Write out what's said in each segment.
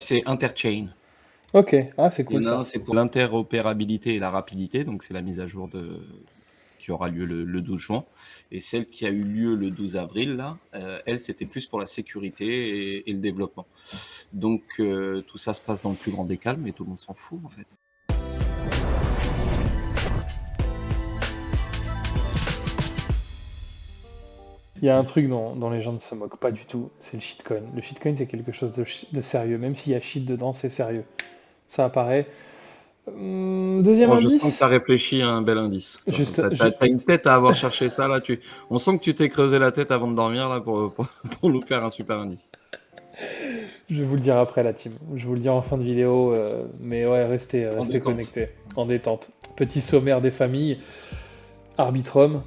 C'est interchain. Ok, ah c'est Il y cool en a ça. un, c'est pour l'interopérabilité et la rapidité, donc c'est la mise à jour qui aura lieu le 12 juin. Et celle qui a eu lieu le 12 avril, là, elle, c'était plus pour la sécurité et le développement. Donc tout ça se passe dans le plus grand des calmes et tout le monde s'en fout en fait. Il y a un truc dont les gens ne se moquent pas du tout, c'est le shitcoin. Le shitcoin, c'est quelque chose de sérieux. Même s'il y a shit dedans, c'est sérieux. Ça apparaît. Deuxième Bon, je sens que tu as indice. réfléchi à un bel indice. Juste, T'as une tête à avoir cherché ça là. On sent que tu t'es creusé la tête avant de dormir là pour nous faire un super indice. je vais vous le dire après la team. Je vous le dis en fin de vidéo. Mais ouais, restez, En restez détente. connectés. En détente. Petit sommaire des familles. Arbitrum.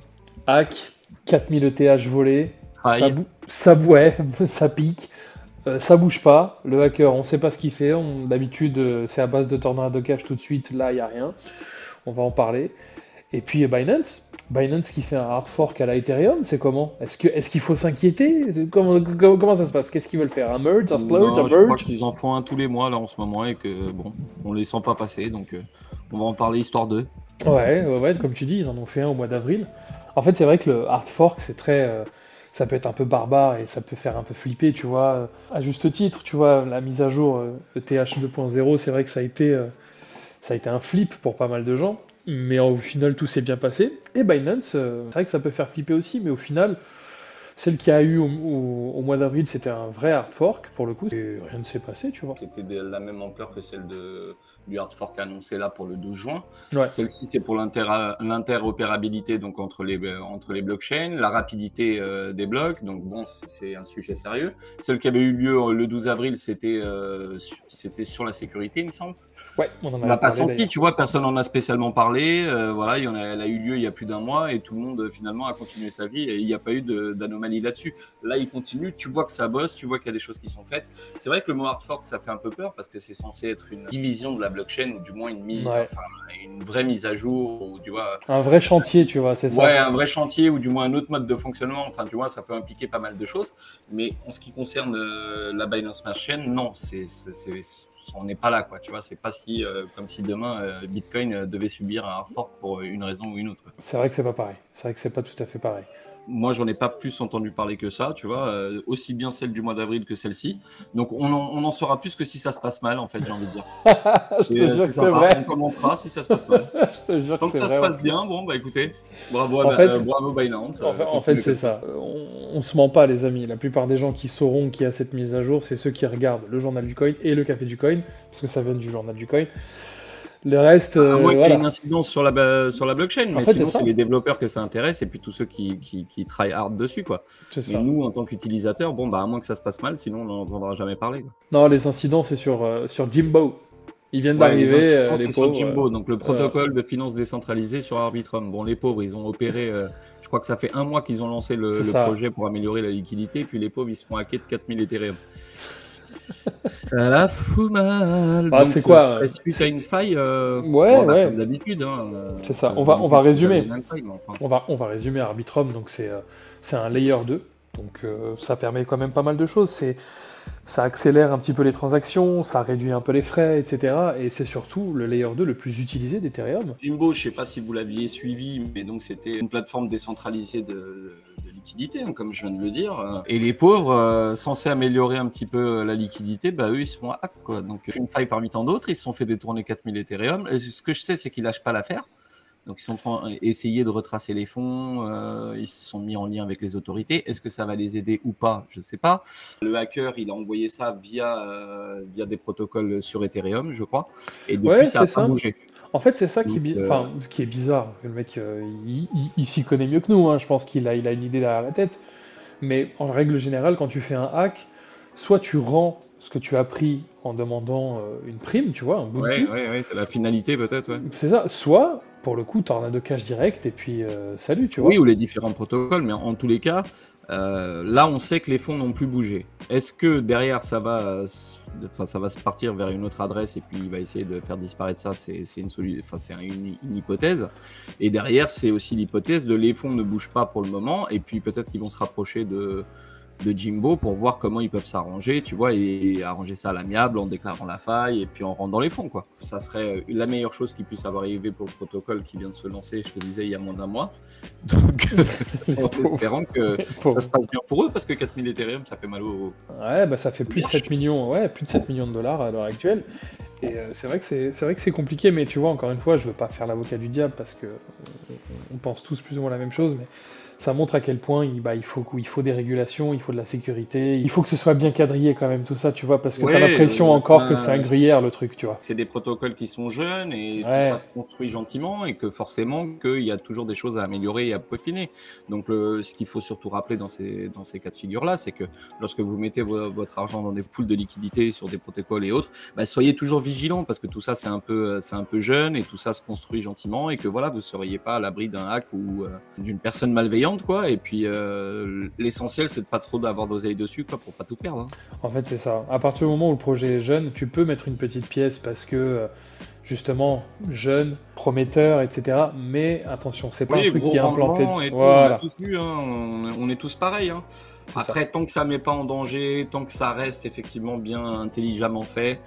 Hack. 4000 ETH volés. Aïe. Ouais, ça pique. Ça bouge pas. Le hacker, on sait pas ce qu'il fait. D'habitude, c'est à base de tornado cash tout de suite. Là, il y a rien. On va en parler. Et puis Binance. Binance qui fait un hard fork à la Ethereum, c'est comment? Est-ce qu'il faut s'inquiéter? Comment ça se passe? Qu'est-ce qu'ils veulent faire? Un merge, un splurge, un Non, je crois merge? qu'ils en font un tous les mois là en ce moment et que bon, on les sent pas passer, donc on va en parler histoire d'eux. Ouais, comme tu dis, ils en ont fait un au mois d'avril. En fait, c'est vrai que le hard fork, c'est très, ça peut être un peu barbare et ça peut faire un peu flipper, tu vois. À juste titre, tu vois, la mise à jour ETH 2.0, c'est vrai que ça a été un flip pour pas mal de gens, mais au final tout s'est bien passé. Et Binance, c'est vrai que ça peut faire flipper aussi, mais au final, celle qui a eu au mois d'avril, c'était un vrai hard fork pour le coup, et rien ne s'est passé, tu vois. C'était de la même ampleur que celle du hard fork annoncé là pour le 12 juin. Ouais, Celle-ci, c'est pour l'interopérabilité donc entre les blockchains, la rapidité des blocs. Donc bon, c'est un sujet sérieux. Celle qui avait eu lieu le 12 avril, c'était sur la sécurité, il me semble. ouais, on en On avait l'a pas parlé senti, d'ailleurs. tu vois, personne n'en a spécialement parlé. Voilà, elle a eu lieu il y a plus d'un mois et tout le monde finalement a continué sa vie et il n'y a pas eu d'anomalie là-dessus. Là, il continue, tu vois que ça bosse, tu vois qu'il y a des choses qui sont faites. C'est vrai que le mot hard fork, ça fait un peu peur parce que c'est censé être une division de la blockchain ou du moins Ouais, une vraie mise à jour ou tu vois, un vrai chantier, tu vois, c'est ouais, ça. un vrai chantier ou du moins un autre mode de fonctionnement. Enfin, tu vois, ça peut impliquer pas mal de choses. Mais en ce qui concerne la Binance Smart Chain, non, on n'est pas là, quoi. Tu vois, c'est pas si comme si demain Bitcoin devait subir un hard fork pour une raison ou une autre. C'est vrai que c'est pas pareil. C'est vrai que c'est pas tout à fait pareil. Moi, j'en ai pas plus entendu parler que ça, tu vois, aussi bien celle du mois d'avril que celle-ci. Donc, on en saura plus que si ça se passe mal, en fait, j'ai envie de dire. Je te Et jure c'est que c'est sympa, on vrai. commentera si ça se passe mal. Je te jure que Tant que c'est ça se vrai. passe bien, bon, bah écoutez, En fait, bravo Binance, en fait, continuez c'est comme ça. ça. On se ment pas, les amis. La plupart des gens qui sauront qu'il y a cette mise à jour, c'est ceux qui regardent le journal du coin et le café du coin, parce que ça vient du journal du coin. Le reste, À moins qu'il y ait une voilà. incidence sur la blockchain, En mais fait, c'est sinon, c'est ça. les développeurs que ça intéresse et puis tous ceux qui try hard dessus, quoi. C'est Mais ça. nous, en tant qu'utilisateurs, bon, bah, à moins que ça se passe mal, sinon, on n'en entendra jamais parler, quoi. Non, les incidents, c'est sur Jimbo. Ils viennent Ouais, les d'arriver, incidents, les c'est sur pauvres. Jimbo, donc le Voilà. protocole de finance décentralisée sur Arbitrum. Bon, les pauvres, ils ont opéré, je crois que ça fait un mois qu'ils ont lancé C'est le ça. projet pour améliorer la liquidité, puis les pauvres, ils se font hacker de 4000 Ethereum. Ça la fout mal. Bah, Donc, c'est ce quoi? serait suite à une faille, Ouais, bon, bah, comme ouais. d'habitude, hein, C'est ça. On va d'habitude, c'est jamais résumer. les mêmes failles, mais enfin. On va résumer Arbitrum. Donc, c'est un layer 2. Donc, ça permet quand même pas mal de choses. Ça accélère un petit peu les transactions, ça réduit un peu les frais, etc. Et c'est surtout le layer 2 le plus utilisé d'Ethereum. Jimbo, je ne sais pas si vous l'aviez suivi, mais donc c'était une plateforme décentralisée de liquidité, hein, comme je viens de le dire. Et les pauvres, censés améliorer un petit peu la liquidité, bah, eux, ils se font hack, quoi. Donc, une faille parmi tant d'autres, ils se sont fait détourner 4000 Ethereum. Et ce que je sais, c'est qu'ils lâchent pas l'affaire. Donc, ils sont essayé de retracer les fonds, ils se sont mis en lien avec les autorités. Est-ce que ça va les aider ou pas? Je ne sais pas. Le hacker, il a envoyé ça via des protocoles sur Ethereum, je crois. Et depuis, Ouais, ça n'a c'est pas ça. bougé. En fait, c'est ça Donc, enfin, qui est bizarre. Le mec, il s'y connaît mieux que nous, hein. Je pense il a une idée derrière la tête. Mais en règle générale, quand tu fais un hack, soit tu rends ce que tu as pris en demandant une prime, tu vois, un ouais, bounty. ouais, ouais, c'est la finalité peut-être, ouais. C'est ça. Soit, pour le coup, tornado cash direct et puis salut, tu Oui, vois. ou les différents protocoles, mais en tous les cas, là, on sait que les fonds n'ont plus bougé. Est-ce que derrière, ça va se partir vers une autre adresse et puis il va essayer de faire disparaître ça? C'est une hypothèse. Et derrière, c'est aussi l'hypothèse de les fonds ne bougent pas pour le moment et puis peut-être qu'ils vont se rapprocher de Jimbo pour voir comment ils peuvent s'arranger, tu vois, et arranger ça à l'amiable en déclarant la faille et puis en rentrant dans les fonds, quoi. Ça serait la meilleure chose qui puisse avoir arrivé pour le protocole qui vient de se lancer, je te disais, il y a moins d'un mois. Donc, en espérant que ça se passe bien pour eux, parce que 4000 Ethereum, ça fait mal au... Ouais, bah ça fait plus de 7 millions, ouais, plus de 7 millions de dollars à l'heure actuelle. Et c'est vrai que c'est compliqué, mais tu vois, encore une fois, je veux pas faire l'avocat du diable parce que on pense tous plus ou moins la même chose, mais ça montre à quel point il faut des régulations, il faut de la sécurité, il faut que ce soit bien quadrillé quand même tout ça, tu vois, parce que t'as l'impression encore que c'est un gruyère le truc, tu vois. C'est des protocoles qui sont jeunes et Ouais. tout ça se construit gentiment et que forcément qu'il y a toujours des choses à améliorer et à peaufiner. Donc ce qu'il faut surtout rappeler dans ces cas de figure-là, c'est que lorsque vous mettez votre argent dans des pools de liquidité sur des protocoles et autres, bah, soyez toujours vigilants parce que tout ça c'est un peu jeune et tout ça se construit gentiment et que voilà, vous ne seriez pas à l'abri d'un hack ou d'une personne malveillante, quoi. Et puis l'essentiel c'est de pas trop d'avoir d'oseille dessus, quoi, pour pas tout perdre, hein. En fait, c'est ça. À partir du moment où le projet est jeune, tu peux mettre une petite pièce parce que justement jeune, prometteur, etc. Mais attention, c'est pas un truc qui est implanté. Voilà. On a tous vu, hein, on est tous pareils, hein. Après, tant que ça met pas en danger, tant que ça reste effectivement bien intelligemment fait,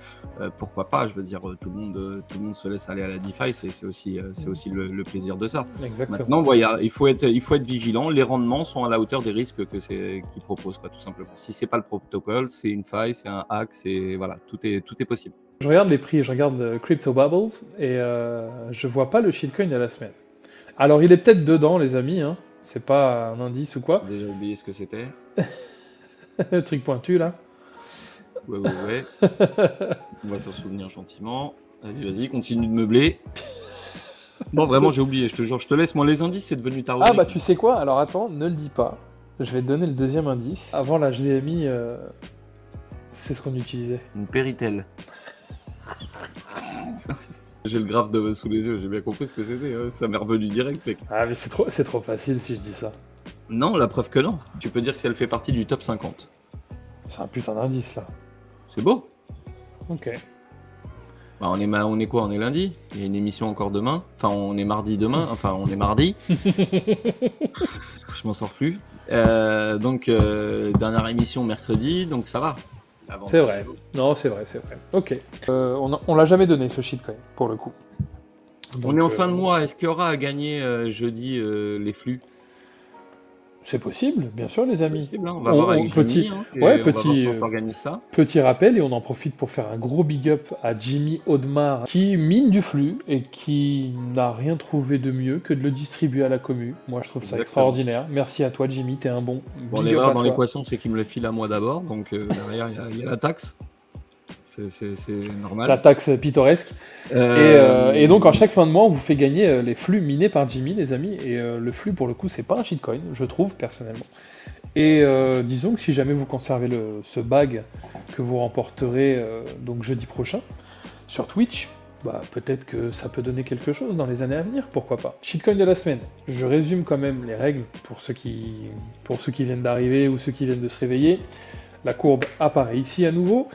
pourquoi pas? Je veux dire, tout le monde se laisse aller à la DeFi, c'est aussi le plaisir de ça. Exactement. Maintenant, voilà, il faut être vigilant. Les rendements sont à la hauteur des risques qu'ils proposent, quoi, tout simplement. Si c'est pas le protocole, c'est une faille, c'est un hack, voilà, tout est possible. Je regarde les prix, je regarde Crypto Bubbles et je vois pas le shitcoin de la semaine. Alors, il est peut-être dedans, les amis, hein. C'est pas un indice ou quoi. J'ai déjà oublié ce que c'était. Le truc pointu, là. Ouais. On va s'en souvenir gentiment. Vas-y, continue de meubler. Non, vraiment, j'ai oublié, je te jure, je te laisse. Moi, les indices, c'est devenu ta rubrique. Ah, bah, tu sais quoi? Alors, attends, ne le dis pas. Je vais te donner le deuxième indice. Avant la HDMI, c'est ce qu'on utilisait. Une Péritel. J'ai le graphe sous les yeux, j'ai bien compris ce que c'était, hein. Ça m'est revenu direct, mec. Ah, mais c'est trop facile si je dis ça. Non, la preuve que non. Tu peux dire que elle fait partie du top 50. C'est un putain d'indice, là. C'est beau. Ok. Bah, on est quoi? On est lundi. Il y a une émission encore demain. Enfin, on est mardi demain. Enfin, on est mardi. Je m'en sors plus. Donc, dernière émission mercredi, donc ça va. C'est vrai. Non, c'est vrai. Ok. On l'a jamais donné, ce shitcoin, pour le coup. Donc, on est en fin de mois. Est-ce qu'il y aura à gagner jeudi les flux? C'est possible, bien sûr, les amis. Possible, hein. On va voir avec Jimmy, hein, on va voir si on s'organise ça. Petit rappel, et on en profite pour faire un gros big up à Jimmy Audemars, qui mine du flux et qui n'a rien trouvé de mieux que de le distribuer à la commu. Moi, je trouve ça extraordinaire. Merci à toi, Jimmy, t'es un bon. Bon, l'erreur dans l'équation, c'est qu'il me le file à moi d'abord, donc derrière, il y a la taxe. C'est normal. La taxe pittoresque. Et donc, en chaque fin de mois, on vous fait gagner les flux minés par Jimmy, les amis. Et le flux, pour le coup, c'est pas un shitcoin, je trouve, personnellement. Et disons que si jamais vous conservez ce bag que vous remporterez donc jeudi prochain sur Twitch, bah, peut-être que ça peut donner quelque chose dans les années à venir, pourquoi pas. Shitcoin de la semaine. Je résume quand même les règles pour ceux qui viennent d'arriver ou ceux qui viennent de se réveiller. La courbe apparaît ici à nouveau.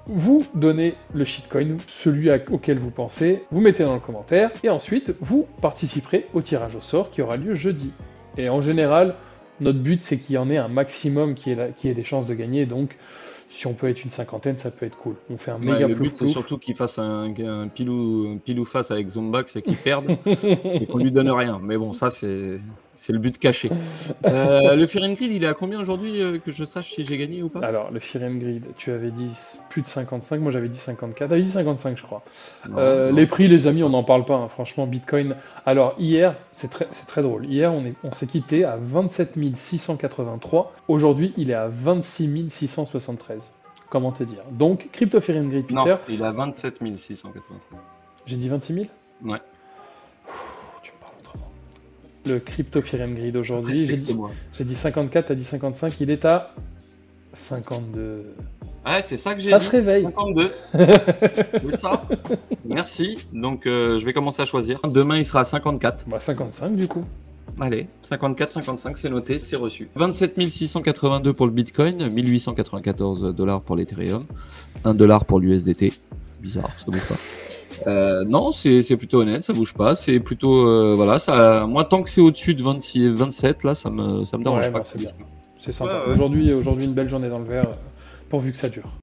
Vous donnez le shitcoin, celui auquel vous pensez, vous mettez dans le commentaire, et ensuite vous participerez au tirage au sort qui aura lieu jeudi. Et en général, notre but c'est qu'il y en ait un maximum qui ait des chances de gagner, donc si on peut être une cinquantaine, ça peut être cool. On fait un méga le but c'est surtout qu'il fasse un pilou face avec Zombax et qu'il perde, et qu'on lui donne rien. Mais bon, ça c'est le but caché. Le Fear and Greed, il est à combien aujourd'hui, que je sache si j'ai gagné ou pas? Alors, le Fear and Greed, tu avais dit plus de 55, moi j'avais dit 54, t'avais dit 55 je crois. Non. Les prix, les amis, on n'en parle pas, hein. Franchement, Bitcoin. Alors, hier, c'est très drôle, hier on s'est quitté à 27 683, aujourd'hui il est à 26 673. Comment te dire? Donc, Crypto Fear and Greed, Peter... Non, il est à 27 683. J'ai dit 26 000? Ouais. Tu me parles autrement. Le Crypto Fear and Greed aujourd'hui, j'ai dit 54, t'as dit 55, il est à 52. Ouais, c'est ça que j'ai dit. Ça se réveille. 52. C'est ça. Merci. Donc, je vais commencer à choisir. Demain, il sera à 54. Bah, 55 du coup. Allez, 54, 55, c'est noté, c'est reçu. 27 682 pour le Bitcoin, 1894 $ pour l'Ethereum, 1 $ pour l'USDT. Bizarre, ça bouge pas. Non, c'est plutôt honnête, ça bouge pas. C'est plutôt voilà, ça. Moi, tant que c'est au-dessus de 26, 27, là, ça me dérange pas. c'est sympa. Ouais, ouais. Aujourd'hui, une belle journée dans le vert, pourvu que ça dure.